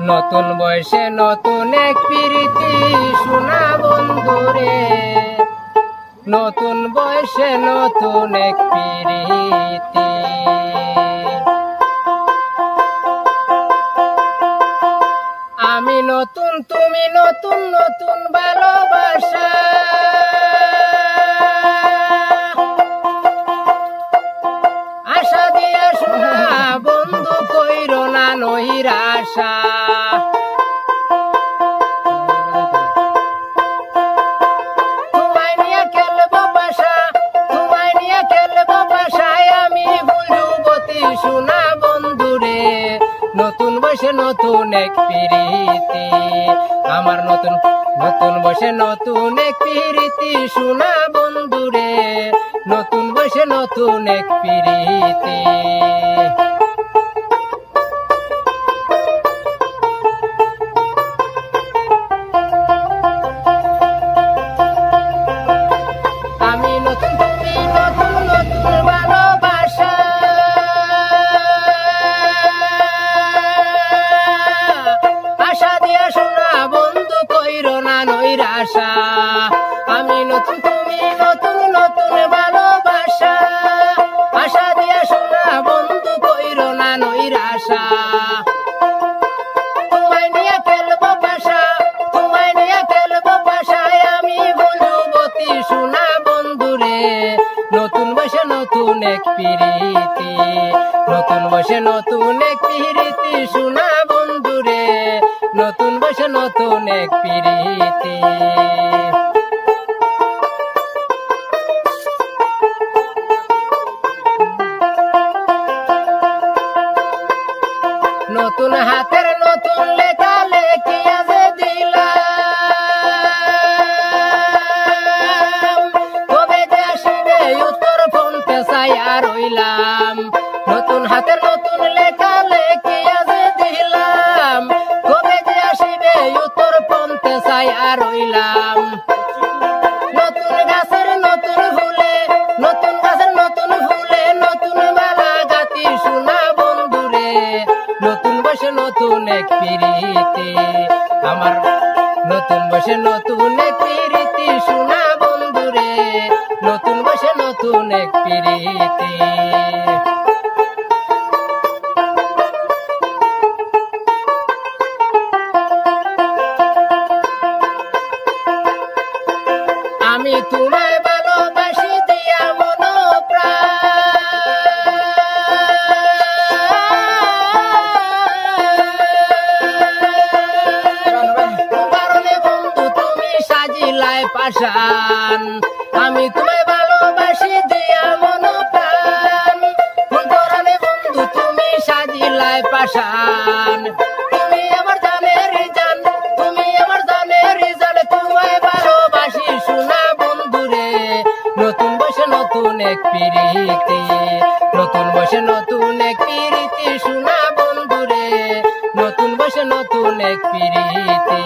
নতুন বয়সে নতুন এক প্রীতি শোনা বন্ধুরে, নতুন বয়সে নতুন এক প্রীতি। আমি নতুন তুমি নতুন, নতুন ভালোবাসা আশা দিয়া শোনা বন্ধু কইরো না নৈরাশা। তোমায় নিয়ে খেলবো বাসা, তোমায় নিয়ে খেলবো বাসায় আমি বুঝুবতী শোনা বন্ধুরে, নতুন বসে নতুন এক প্রীতি। আমার নতুন নতুন বসে নতুন এক প্রীতি শোনা বন্ধুরে, নতুন বসে নতুন এক প্রীতি। আমি নতুন তুমি নতুন, নতুন ভালোবাসা আশা দিয়া শোনা বন্ধু কইরো না নৈরাশা। আমি নতুন তুমি নতুন, নতুন ভালোবাসা আশা দিয়া শোনা বন্ধু কইরো না নৈরাশা। তোমায় নিয়ে খেলবো বাসা, তোমায় নিয়ে খেলবো বাসায় আমি বুঝুবতী শোনা বন্ধুরে, নতুন বসে নতুন এক প্রীতি। নতুন বসে নতুন এক প্রীতি শোনা বন্ধুরে, নতুন বসে নতুন এক প্রীতি। নতুন হাতের নতুন লেখা লেখি আজে দিলাম, কবে যে আসবে উত্তর ফোনতে চাইয়া রইলাম। নতুন হাতের নতুন লেখা লেখি আজে দিলাম, কবে যে আসবে উত্তর ফোনতে চাইয়া রইলাম। নতুন গাছের নতুন ফুলে, নতুন গাছের নতুন ফুলে নতুন বেলা গাতি শোনা বন্ধুরে, নতুন বসে নতুন এক প্রীতি। আমার নতুন বসে নতুন এক প্রীতি শোনা বন্ধুরে, নতুন বসে নতুন এক প্রীতি। আমি তোমায় ভালোবাসি দিয়া মন কারণে বন্ধু তুমি সাজিলায় পাশান। আমি তোমায় ভালোবাসি দিয়া মন প্রাণ, কারণে বন্ধু তুমি সাজিলায় পাশান। তুমি আমার জানের জান, তুমি আমার জানের জান, তোমায় ভালোবাসি শোনা বন্ধুরে, নতুন বসে নতুন এক প্রীতি। নতুন বসে নতুন এক প্রীতি শোনা বন্ধুরে, নতুন বসে নতুন এক প্রীতি।